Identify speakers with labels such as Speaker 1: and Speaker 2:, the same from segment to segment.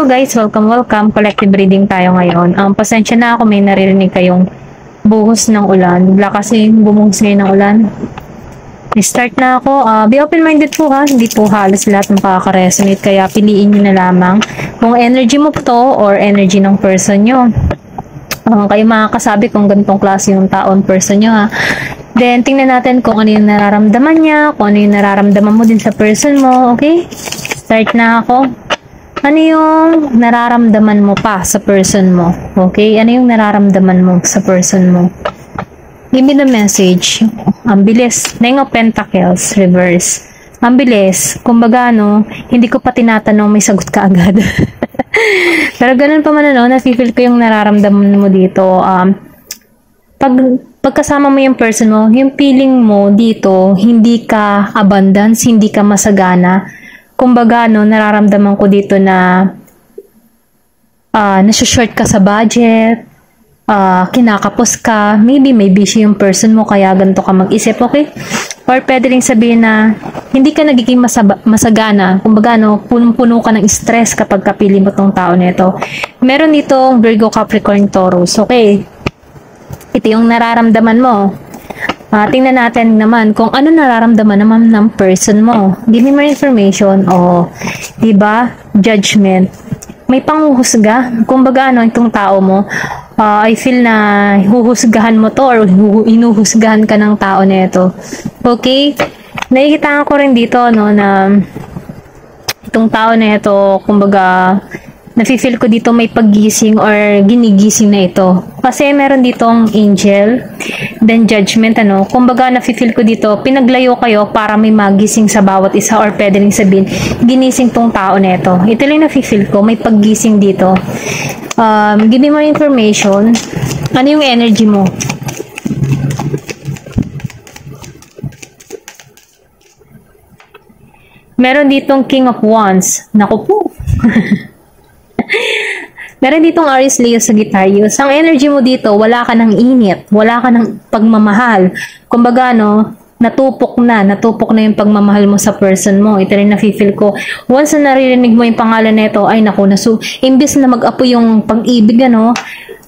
Speaker 1: guys, welcome. Collective reading tayo ngayon. Pasensya na ako, may naririnig kayong buhos ng ulan. Bigla kasi bumuhos ngayon ng ulan. Start na ako. Be open-minded po ha. Hindi po halos lahat makaka-resonate. Kaya piliin nyo na lamang kung energy mo to or energy ng person nyo. Kayo makakasabi kung ganitong klase yung taon person nyo ha. Then, tingnan natin kung ano yung nararamdaman niya, kung ano yung nararamdaman mo din sa person mo. Okay? Start na ako. Ano yung nararamdaman mo pa sa person mo? Okay? Ano yung nararamdaman mo sa person mo? Give me the message. Ang bilis. Nine of Pentacles, reverse. Ang bilis. Kumbaga, no, hindi ko pa tinatanong, may sagot ka agad. Pero ganun pa man, ano, nafe-feel ko yung nararamdaman mo dito. Pagkasama mo yung person mo, yung feeling mo dito, hindi ka abundance, hindi ka masagana. Kumbaga, no, nararamdaman ko dito na nasa-short ka sa budget, kinakapos ka, maybe may busy yung person mo, kaya ganito ka mag-isip, okay? Or pwede rin sabihin na hindi ka nagiging masagana. Kumbaga, no, punong-puno ka ng stress kapag kapili mo tong tao nito. Meron ditong Virgo, Capricorn, Taurus, okay? Ito yung nararamdaman mo. Tingnan natin naman kung ano nararamdaman naman ng person mo. Give me more information. Diba? Judgment. May panghuhusga. Kumbaga, ano, itong tao mo, I feel na huhusgahan mo to or inuhusgahan ka ng tao nito. Okay? Nakikita ko rin dito, no, na itong tao nito, kumbaga, nafe-feel ko dito may paggising or ginigising na ito. Kasi meron ditong angel, then judgment, ano. Kumbaga, nafe-feel ko dito, pinaglayo kayo para may magising sa bawat isa or pwede rin sabihin, ginising tong tao na ito. Ito lang nafe-feel ko, may paggising dito. Give me more information. Ano yung energy mo? Meron ditong King of Wands. Naku po. Meron ditong Aries, Leo, Sagittarius. Ang energy mo dito, wala ka ng init, wala ka ng pagmamahal. Kumbaga, no, natupok na yung pagmamahal mo sa person mo. Ito rin nafe-feel ko. Once na naririnig mo yung pangalan nito, ay naku, imbis na mag-apo yung pag-ibig, ano,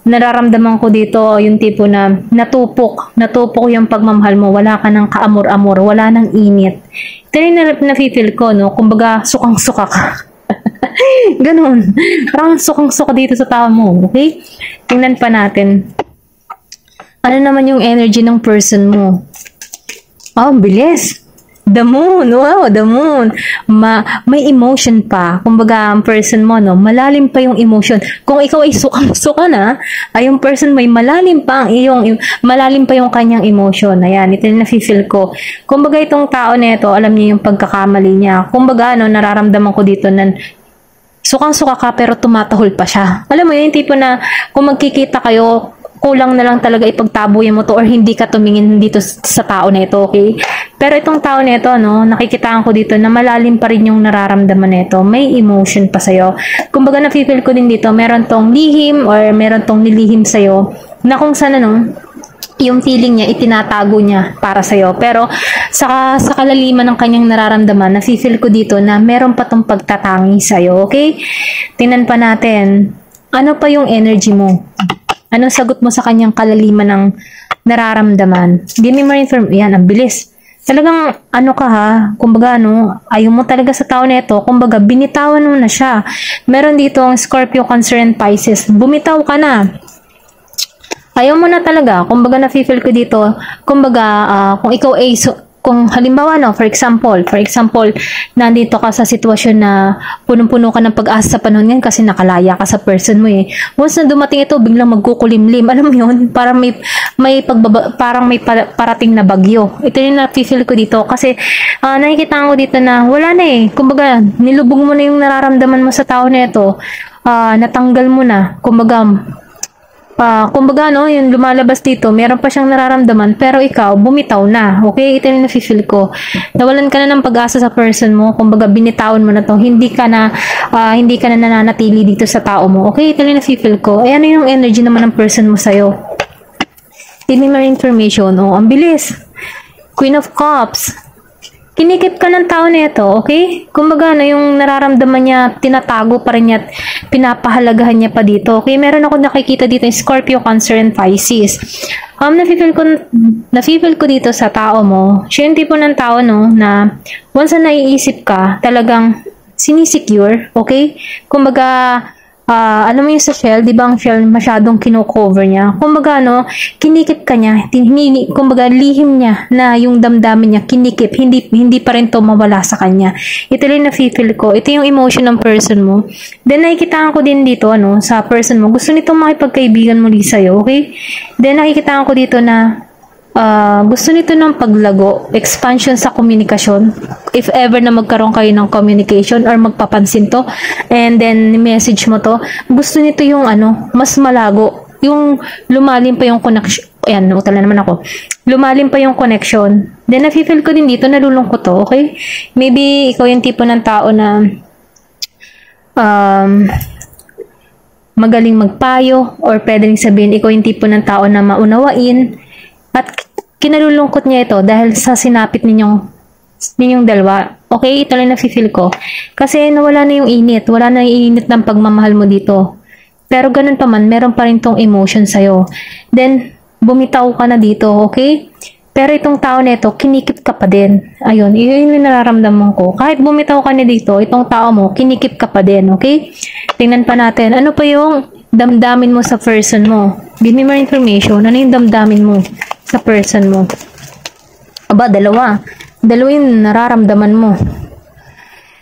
Speaker 1: nararamdaman ko dito yung tipo na natupok yung pagmamahal mo. Wala ka ng kaamor-amor, wala ng init. Ito rin nafe-feel ko, no, kumbaga, sukang-suka ka. Ganon. Parang sukang-suka dito sa tao mo. Okay? Tingnan pa natin. Ano naman yung energy ng person mo? Bilis. The moon. Wow, the moon. May emotion pa. Kumbaga, ang person mo, no, malalim pa yung emotion. Kung ikaw ay sukang-suka na, ay yung person may malalim pa yung kanyang emotion. Ayan, ito yung nafe-feel ko. Kumbaga, itong tao nito, alam niya yung pagkakamali niya. Kumbaga, no, nararamdaman ko dito na sukang-suka ka pero tumatahol pa siya. Alam mo yun, yung tipo na kung magkikita kayo, kulang na lang talaga ipagtabuyan mo to or hindi ka tumingin dito sa tao na ito, okay? Pero itong tao na ito, no, nakikitaan ko dito na malalim pa rin yung nararamdaman nito. May emotion pa sa'yo. Kumbaga, nafe-feel ko din dito, meron tong lihim or meron tong nilihim sa'yo na kung saan, ano, yung feeling niya, itinatago niya para sa'yo. Pero, sa kalaliman ng kanyang nararamdaman, nafe-feel ko dito na meron pa tong pagtatangi sa'yo, okay? Tingnan pa natin. Ano pa yung energy mo? Anong sagot mo sa kanyang kalaliman ng nararamdaman? Give me more information. Yan, ang bilis. Talagang, ano ka ha? Kumbaga, ano, ayaw mo talaga sa tao na ito. Kumbaga, binitawan mo na siya. Meron dito ang Scorpio, Cancer, and Pisces. Bumitaw ka na. Ayaw mo na talaga. Kumbaga, nafe-feel ko dito. Kumbaga, kung ikaw ay, kung halimbawa, no, for example, nandito ka sa sitwasyon na punong-puno ka ng pag-asa sa panahon ngayon kasi nakalaya ka sa person mo eh. Once na dumating ito, biglang magkukulimlim. Alam mo yun? Parang may parating na bagyo. Ito yung nafe-feel ko dito kasi nakikita ko dito na wala na eh. Kumbaga, nilubog mo na yung nararamdaman mo sa tao na ito. Natanggal mo na. Kumbaga, no, yung lumalabas dito, meron pa siyang nararamdaman, pero ikaw, bumitaw na. Okay? Ito yung nafe-feel ko. Nawalan ka na ng pag-asa sa person mo. Kumbaga, binitawan mo na to. Hindi ka na nananatili dito sa tao mo. Okay? Ito yung nafe-feel ko. Ano yung energy naman ng person mo sa'yo? Give me more information. Ang bilis. Queen of Cups. kinikip ka ng tao na ito, okay? Kumbaga, yung nararamdaman niya, tinatago pa rin niya at pinapahalagahan niya pa dito. Okay, meron ako nakikita dito yung Scorpio, Cancer, and Pisces. Nafe-feel ko dito sa tao mo, siya yung tipo ng tao, no, na once na naiisip ka, talagang sinisecure, okay? Kumbaga, alam mo yung sa shell, di ba ang shell masyadong kino-cover niya? Kumbaga, no, kinikip ka niya, kumbaga, lihim niya na yung damdamin niya, kinikip, hindi pa rin to mawala sa kanya. Ito rin na-feel ko. Ito yung emotion ng person mo. Then, nakikita ko din dito, ano, sa person mo, gusto nitong makipagkaibigan muli sa'yo, okay? Then, nakikita ko dito na, gusto nito ng paglago, expansion sa komunikasyon. If ever na magkaroon kayo ng communication or magpapansin to, and then message mo to, gusto nito yung ano, mas malago, yung lumalim pa yung connection. Ayan, utala naman ako. Lumalim pa yung connection. Then, nafe-feel ko din dito, nalulungkot to, okay? Maybe, ikaw yung tipo ng tao na magaling magpayo, or pwedeng sabihin, ikaw yung tipo ng tao na maunawain. At kinalulungkot niya ito dahil sa sinapit ninyong dalawa. Okay, ito lang nafe-feel ko. Kasi nawala na yung init. Wala na yung init ng pagmamahal mo dito. Pero ganun pa man, meron pa rin tong emotion sa'yo. Then, bumitaw ka na dito, okay? Pero itong tao na ito, kinikip ka pa din. Ayun, yun yung nararamdaman ko. Kahit bumitaw ka na dito, itong tao mo, kinikip ka pa din, okay? Tingnan pa natin, ano pa yung damdamin mo sa person mo? Give me more information. Ano yung damdamin mo sa person mo? Aba, dalawa. Dalawa yung nararamdaman mo.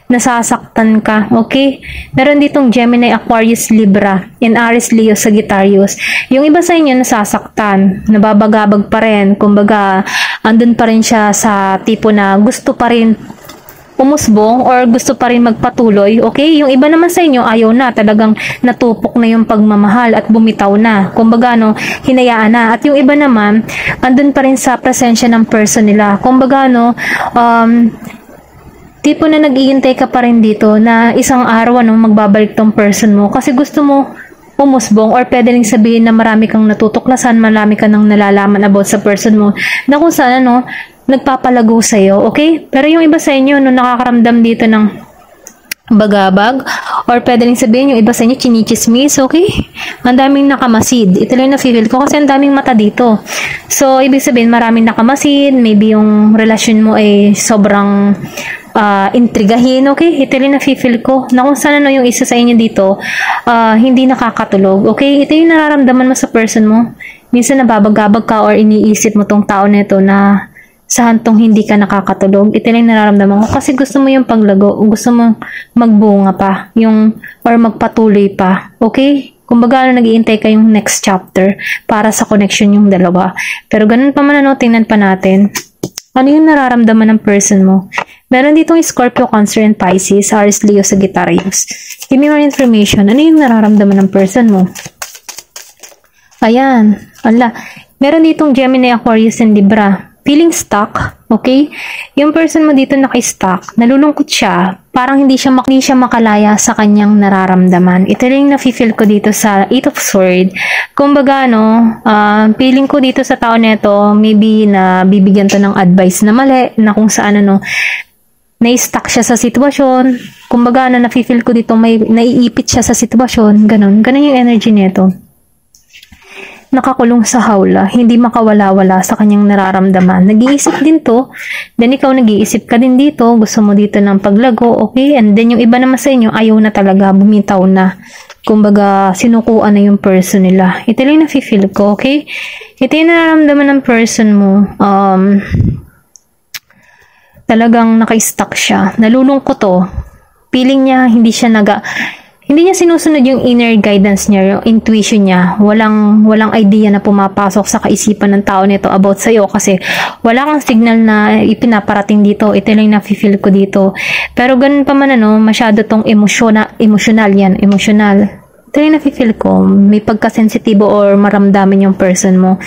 Speaker 1: Nasasaktan ka, okay? Meron ditong Gemini, Aquarius, Libra, and Aries, Leo, Sagittarius. Yung iba sa inyo nasasaktan, nababagabag pa rin. Kumbaga, andun pa rin siya sa tipo na gusto pa rin umusbong or gusto pa rin magpatuloy, okay? Yung iba naman sa inyo, ayaw na, talagang natupok na yung pagmamahal at bumitaw na. Kumbaga, no, hinayaan na. At yung iba naman, andun pa rin sa presensya ng person nila. Kumbaga, no, tipo na nag-iintay ka pa rin dito na isang araw, no, magbabalik tong person mo kasi gusto mo umusbong, or pwede rin sabihin na marami kang natutuklasan, marami ka nang nalalaman about sa person mo na kung saan, ano, nagpapalago sa'yo, okay? Pero yung iba sa inyo, no, nakakaramdam dito ng bagabag, or pwede rin sabihin yung iba sa inyo, chinichismis, okay? Ang daming nakamasid. Ito lang na-feel ko kasi ang daming mata dito. So, ibig sabihin, maraming nakamasid, maybe yung relasyon mo ay sobrang intrigahin, okay? Ito lang na-feel ko na kung saan, ano, yung isa sa inyo dito, hindi nakakatulog, okay? Ito yung nararamdaman mo sa person mo. Minsan nababagabag ka or iniisip mo tong tao na ito na sa hantong hindi ka nakakatulog. Ito lang nararamdaman ko kasi gusto mo yung paglago, gusto mo magbunga pa, yung, or magpatuloy pa, okay? Kumbaga, nag-iintay kayong next chapter para sa connection yung dalawa. Pero ganun pa man, ano, tingnan pa natin. Ano yung nararamdaman ng person mo? Meron ditong Scorpio, Cancer, and Pisces, Aries, Leo, Sagittarius. Give me more information. Ano yung nararamdaman ng person mo? Ayan. Ala. Meron ditong Gemini, Aquarius, and Libra. Feeling stuck, okay? Yung person mo dito naka-stuck, nalulungkot siya, parang hindi siya makalaya sa kanyang nararamdaman. Ito rin nafe-feel ko dito sa 8 of Swords. Kumbaga, no, feeling ko dito sa tao neto, maybe na bibigyan to ng advice na mali, na kung saan, ano, na-stuck siya sa sitwasyon. Kumbaga, na nafe-feel ko dito, may naiipit siya sa sitwasyon, ganun yung energy neto. Nakakulong sa hawla, hindi makawala-wala sa kanyang nararamdaman. Nag-iisip din to, then ikaw nag-iisip ka din dito, gusto mo dito ng paglago, okay? And then yung iba naman sa inyo, ayaw na talaga, bumitaw na. Kumbaga, sinukuan na yung person nila. Ito lang nafe-feel ko, okay? Ito yung nararamdaman ng person mo. Talagang naka-stuck siya. Nalulungkot to. Feeling niya, hindi niya sinusunod yung inner guidance niya, yung intuition niya. Walang idea na pumapasok sa kaisipan ng tao nito about sa'yo kasi wala kang signal na ipinaparating dito. Ito lang na-feel ko dito. Pero ganun pa man, ano, masyado tong emotional yan. Emotional. Ito yung na-feel ko. May pagkasensitibo or maramdamin yung person mo.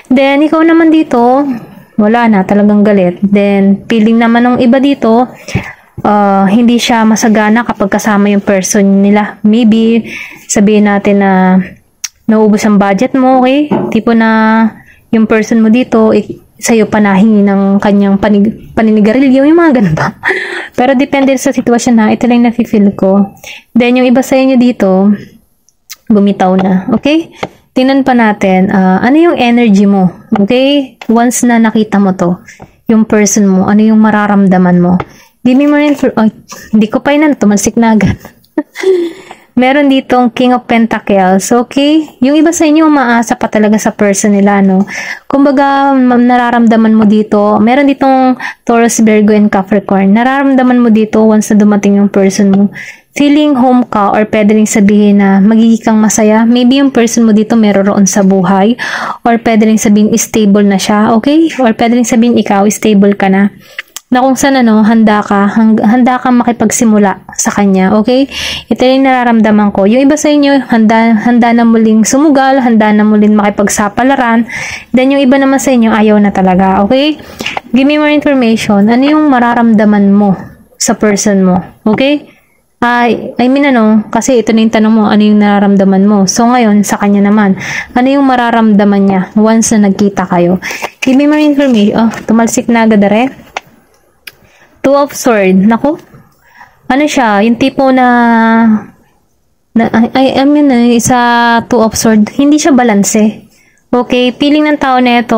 Speaker 1: Then, ikaw naman dito, wala na, talagang galit. Then, feeling naman ng iba dito, hindi siya masagana kapag kasama yung person nila. Maybe, sabihin natin na naubos ang budget mo, okay? Tipo na yung person mo dito, sa'yo pa nahingi ng kanyang paninigarilyo, yung mga ganun ba. Pero depende sa sitwasyon na, ito lang nafe-feel ko. Then, yung iba sa inyo dito, bumitaw na. Okay? Tingnan pa natin, ano yung energy mo? Okay? Once na nakita mo to, yung person mo, ano yung mararamdaman mo? Give me more hindi ko pa yun, tumalsik na agad. Meron ditong King of Pentacles, okay? Yung iba sa inyo, umaasa pa talaga sa person nila, no? Kumbaga, nararamdaman mo dito, meron ditong Taurus, Virgo, and Capricorn. Nararamdaman mo dito once na dumating yung person mo. Feeling home ka or pwede rin sabihin na magiging kang masaya. Maybe yung person mo dito meron sa buhay or pwede rin sabihin stable na siya, okay? Or pwede rin sabihin ikaw, stable ka na. Na kung saan handa ka makipagsimula sa kanya, okay? Ito yung nararamdaman ko. Yung iba sa inyo, handa na muling sumugal, handa na muling makipagsapalaran. Then yung iba naman sa inyo, ayaw na talaga, okay? Give me more information. Ano yung mararamdaman mo sa person mo, okay? I mean kasi ito na yung tanong mo, ano yung nararamdaman mo? So ngayon, sa kanya naman, ano yung mararamdaman niya once na nagkita kayo? Give me more information. Tumalsik na agad Two of Swords. Naku. Ano siya? Yung tipo sa Two of Swords, hindi siya balanse. Okay? Feeling ng tao na ito,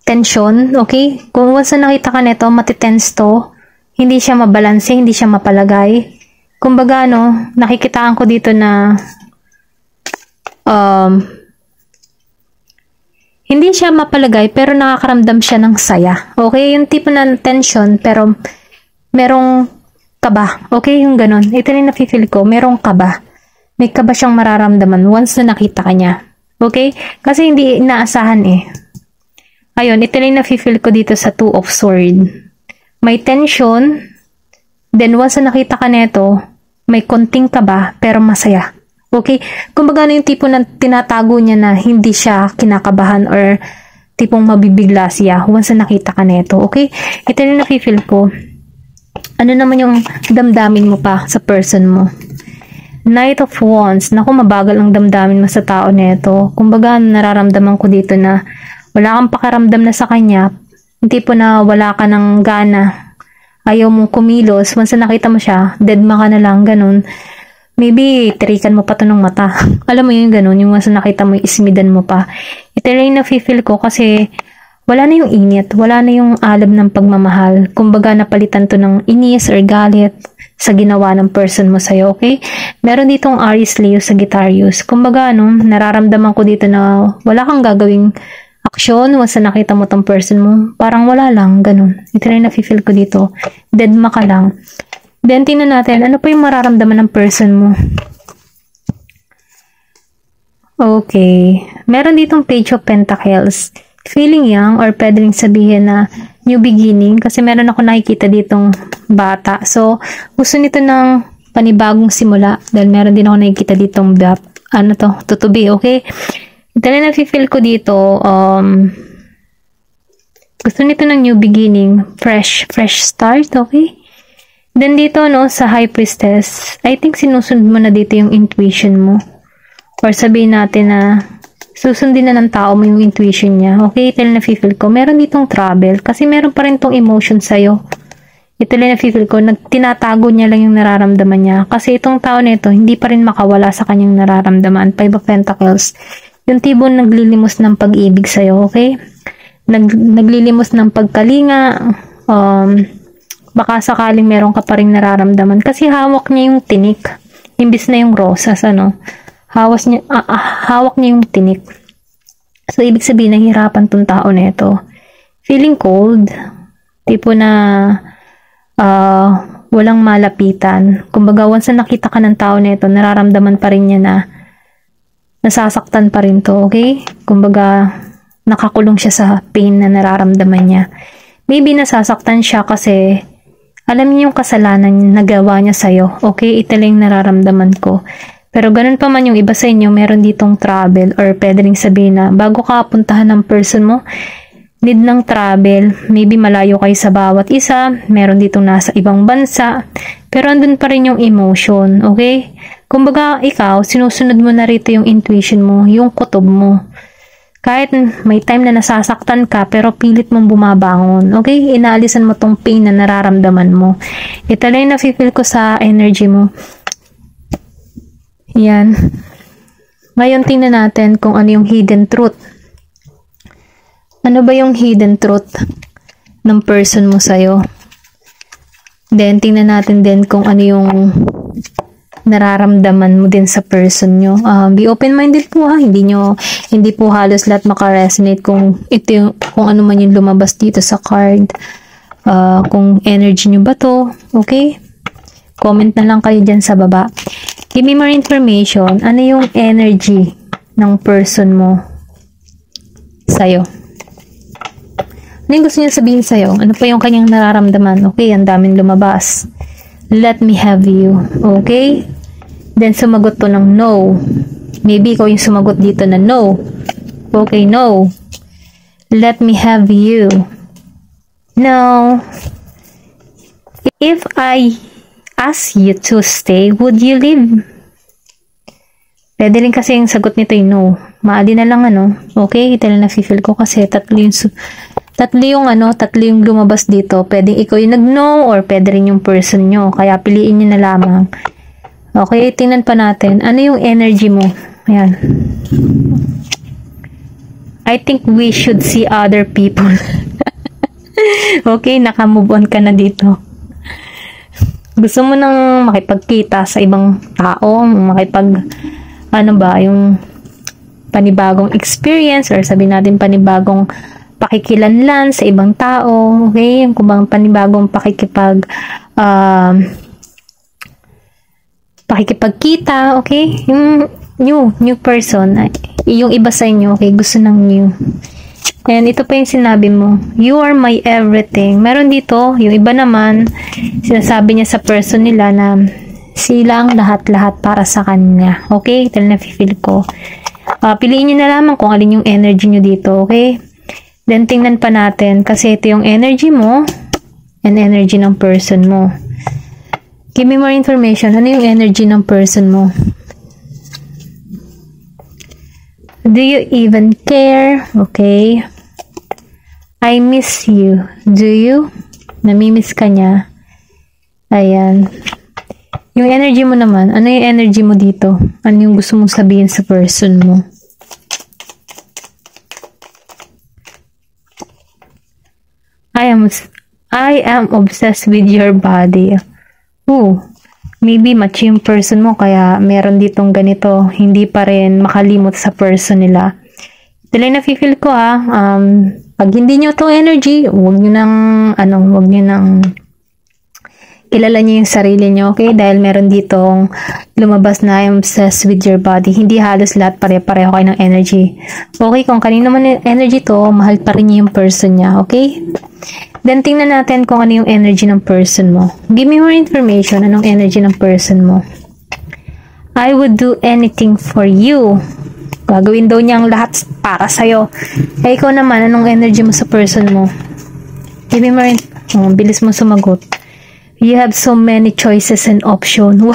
Speaker 1: tension. Okay? Kung once na nakita ka nito, matitense to. Hindi siya mabalanse, hindi siya mapalagay. Kumbaga, nakikitaan ko dito na hindi siya mapalagay pero nakakaramdam siya ng saya. Okay? Yung tipo ng tension pero merong kaba. Okay? Yung ganun. Ito rin nafe-feel ko. Merong kaba. May kaba siyang mararamdaman once na nakita ka niya. Okay? Kasi hindi inaasahan Ayun, ito rin nafe-feel ko dito sa Two of Swords. May tension. Then once na nakita ka nito, may konting kaba pero masaya. Okay? Kumbaga yung tipo na tinatago niya na hindi siya kinakabahan or tipong mabibigla siya once na nakita ka nito. Okay? Ito yung nafe-feel ko. Ano naman yung damdamin mo pa sa person mo? Knight of Wands. Naku, mabagal ang damdamin mo sa tao nito. Kumbaga, nararamdaman ko dito na wala kang pakiramdam na sa kanya. Yung tipo na wala ka ng gana. Ayaw mong kumilos. Once na nakita mo siya, deadma ka na lang, ganun. Maybe, tirikan mo pa to ng mata. Alam mo yung ganun, yung once na nakita mo, ismidan mo pa. Ito rin na-feel ko kasi wala na yung init, wala na yung alab ng pagmamahal. Kumbaga, napalitan to ng inis or galit sa ginawa ng person mo sa'yo, okay? Meron ditong Aries, Leo, Sagittarius. Kumbaga, nararamdaman ko dito na wala kang gagawing aksyon once na nakita mo tong person mo. Parang wala lang, ganun. Ito rin na-feel ko dito. Deadma ka lang. Then, tingnan natin, ano pa yung mararamdaman ng person mo? Okay. Meron ditong Page of Pentacles. Feeling young or pwede rin sabihin na new beginning kasi meron ako nakikita ditong bata. So, gusto nito ng panibagong simula dahil meron din ako nakikita ditong tutubi, okay? Ito na nafe-feel ko dito, gusto nito ng new beginning, fresh start, okay? Then dito, sa High Priestess, I think sinusunod mo na dito yung intuition mo. Or sabihin natin na susundin na ng tao mo yung intuition niya. Okay, ito na nafe-feel ko. Meron ditong travel kasi meron pa rin tong emotion sa'yo. Ito na nafe-feel ko. Tinatago niya lang yung nararamdaman niya. Kasi itong tao na ito, hindi pa rin makawala sa kanyang nararamdaman. Five of Pentacles. Yung tibon naglilimos ng pag-ibig sa'yo, okay? Naglilimos ng pagkalinga, baka sakaling meron ka pa rin nararamdaman. Kasi hawak niya yung tinik. Imbis na yung rosas, hawak niya yung tinik. So, ibig sabihin, nahihirapan tong tao na ito. Feeling cold. Tipo na walang malapitan. Kumbaga, once na nakita ka ng tao na ito, nararamdaman pa rin niya na nasasaktan pa rin to, okay? Kumbaga, nakakulong siya sa pain na nararamdaman niya. Maybe nasasaktan siya kasi alam niyo yung kasalanan na nagawa niya sa'yo. Okay, ito lang yung nararamdaman ko. Pero ganun pa man yung iba sa inyo, meron ditong travel or pwede rin sabihin na bago ka puntahan ng person mo, need ng travel. Maybe malayo kayo sa bawat isa, meron ditong nasa ibang bansa, pero andun pa rin yung emotion, okay? Kumbaga, ikaw, sinusunod mo na rito yung intuition mo, yung kutob mo. Kahit may time na nasasaktan ka, pero pilit mong bumabangon. Okay? Inaalisan mo tong pain na nararamdaman mo. Ito lang yung nafe-feel ko sa energy mo. Yan. Ngayon, tingnan natin kung ano yung hidden truth. Ano ba yung hidden truth ng person mo sa'yo? Then, tingnan natin din kung ano yung nararamdaman mo din sa person nyo. Be open-minded po ha. Hindi po halos lahat makaresonate kung kung ano man yung lumabas dito sa card. Kung energy nyo ba to. Okay? Comment na lang kayo dyan sa baba. Give me more information. Ano yung energy ng person mo sa'yo? Ano yung gusto niya sabihin sa'yo? Ano pa yung kanyang nararamdaman? Okay, ang daming lumabas. Let me have you. Okay? Then, sumagot to ng no. Maybe ikaw yung sumagot dito na no. Okay, no. Let me have you. No. If I ask you to stay, would you leave? Pwede rin kasi yung sagot nito yung no. Maali na lang ano. Okay, ito lang nafe-feel ko kasi tatlo yung lumabas dito. Pwedeng ikaw yung nag-no or pwede rin yung person nyo. Kaya piliin nyo na lamang. Okay, tingnan pa natin. Ano yung energy mo? Ayan. I think we should see other people. Okay, naka-move on ka na dito. Gusto mo nang makipagkita sa ibang tao, yung panibagong experience or sabihin natin panibagong pakikilanlan sa ibang tao, okay? Yung kubang panibagong pakikipagkita, okay? Yung new person, yung iba sa inyo, okay? Gusto ng new. And ito pa yung sinabi mo, you are my everything. Meron dito, yung iba naman, sinasabi niya sa person nila na sila ang lahat-lahat para sa kanya. Okay? Ito na nafe-feel ko. Piliin nyo na lamang kung alin yung energy nyo dito, okay? Then, tingnan pa natin. Kasi ito yung energy mo and energy ng person mo. Give me more information. Ano yung energy ng person mo? Do you even care? Okay. I miss you. Do you? Namimiss ka niya. Ayan. Yung energy mo naman. Ano yung energy mo dito? Ano yung gusto mong sabihin sa person mo? I am obsessed with your body. Maybe match yung person mo kaya meron ditong ganito. Hindi pa rin makalimot sa person nila. Ito lang nafe-feel ko pag hindi nyo to energy, huwag nyo nang kilala nyo yung sarili nyo, okay? Dahil meron ditong lumabas na I'm obsessed with your body. Hindi halos lahat pare-pareho kayo ng energy. Okay, kung kanino man yung energy to, mahal pa rin niya yung person niya, okay? Then, tingnan natin kung ano yung energy ng person mo. Give me more information. Anong energy ng person mo? I would do anything for you. Gagawin daw niya ang lahat para sa'yo. Ikaw naman, anong energy mo sa person mo? Give me more bilis mo sumagot. You have so many choices and options.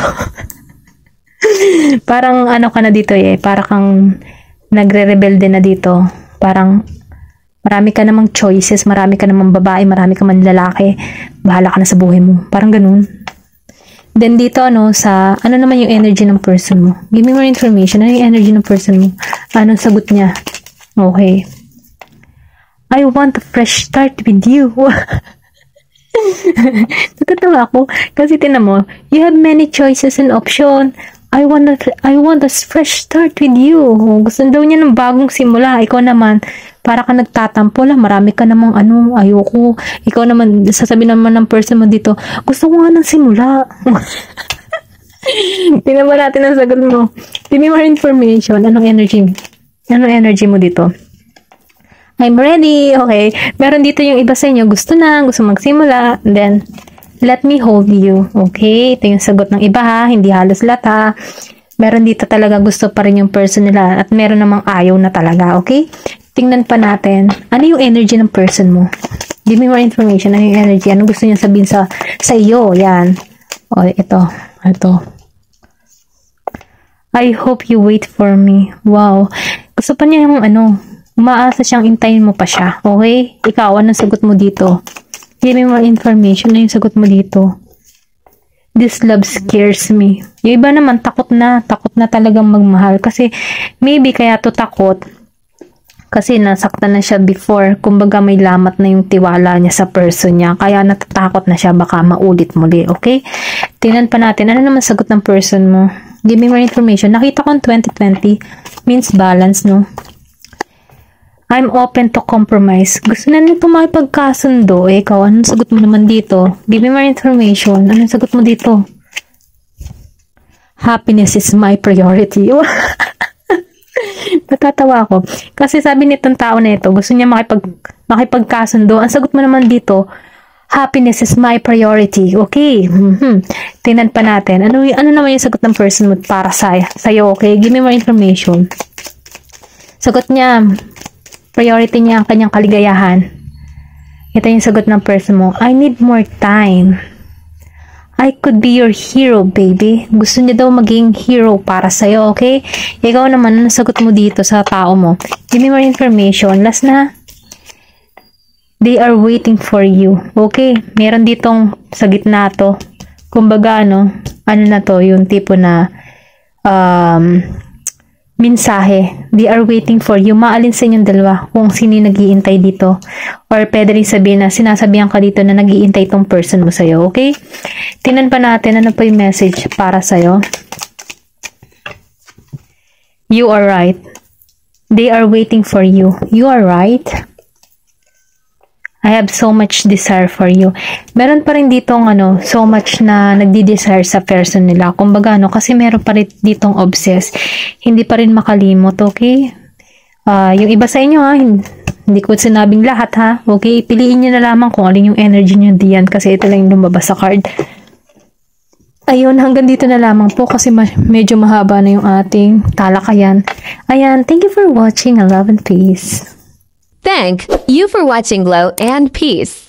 Speaker 1: Parang ano ka na dito Parang kang nagre-rebelde na dito. Parang marami ka namang choices, marami ka namang babae, marami ka man lalaki. Bahala ka na sa buhay mo. Parang ganun. Then dito ano naman yung energy ng person mo? Give me more information. Ano yung energy ng person mo? Anong sagot niya? Okay. I want a fresh start with you. Natatawa ako. Kasi tinan mo, you have many choices and options. I want a fresh start with you. Gusto daw niya ng bagong simula. Ikaw naman, para ka nagtatampo lang, marami ka namang ayoko. Ikaw naman, sasabihin naman ng person mo dito, gusto ko nga ng simula. Tingnan ba natin ang sagot mo? Give me more information. Anong energy mo dito? I'm ready. Okay. Meron dito yung iba sa inyo, gusto magsimula. Then, let me hold you. Okay. Ito yung sagot ng iba ha. Hindi halos lahat ha. Meron dito talaga gusto pa rin yung person nila. At meron namang ayaw na talaga. Okay. Tingnan pa natin. Ano yung energy ng person mo? Give me more information. Ano yung energy? Ano gusto niya sabihin sa iyo? Yan. O, ito. I hope you wait for me. Wow. Gusto pa niya yung Umaasa siyang intayin mo pa siya. Okay? Ikaw, anong sagot mo dito? Give me more information. Ano yung sagot mo dito? This love scares me. Yung iba naman, takot na talagang magmahal. Kasi, maybe kaya to takot. Kasi nasaktan na siya before. Kumbaga may lamat na yung tiwala niya sa person niya. Kaya natatakot na siya baka maulit muli. Okay? Tingnan pa natin. Ano naman sagot ng person mo? Give me more information. Nakita ko 2020 means balance, no? I'm open to compromise. Gusto na nito makipagkasundo. Ikaw, anong sagot mo naman dito? Give me more information. Anong sagot mo dito? Happiness is my priority. Natatawa ako. Kasi sabi nitong tao na ito, gusto niya makipagkasundo. Ang sagot mo naman dito, happiness is my priority. Okay. Tingnan pa natin. Ano naman yung sagot ng person mo para sa'yo? Okay. Give me more information. Sagot niya, priority niya ang kanyang kaligayahan. Ito yung sagot ng person mo. I need more time. I could be your hero, baby. Gusto niya daw maging hero para sa'yo, okay? Ikaw naman, ano sagot mo dito sa tao mo? Give me more information. Last na. They are waiting for you. Okay? Meron ditong sa gitna to. Kumbaga, ano na to? Yung tipo na, mensahe. They are waiting for you. Maalin sa inyong dalawa kung sino nag-iintay dito. Or pwede rin sabihin na sinasabihan ka dito na nag-iintay tong person mo sa'yo. Okay? Tingnan pa natin ano pa yung message para sa'yo. You are right. They are waiting for you. You are right. I have so much desire for you. Meron pa rin ditong so much na nagdi-desire sa person nila. Kumbaga kasi meron pa rin ditong obsess. Hindi pa rin makalimot, okay? Yung iba sa inyo hindi ko sinabing lahat ha. Okay, piliin niyo na lamang kung alin yung energy niyo diyan kasi ito lang yung lumabas sa card. Ayun, hanggang dito na lamang po kasi medyo mahaba na yung ating talakayan. Ayan, thank you for watching. Love and peace.
Speaker 2: Thank you for watching Glow and Peace.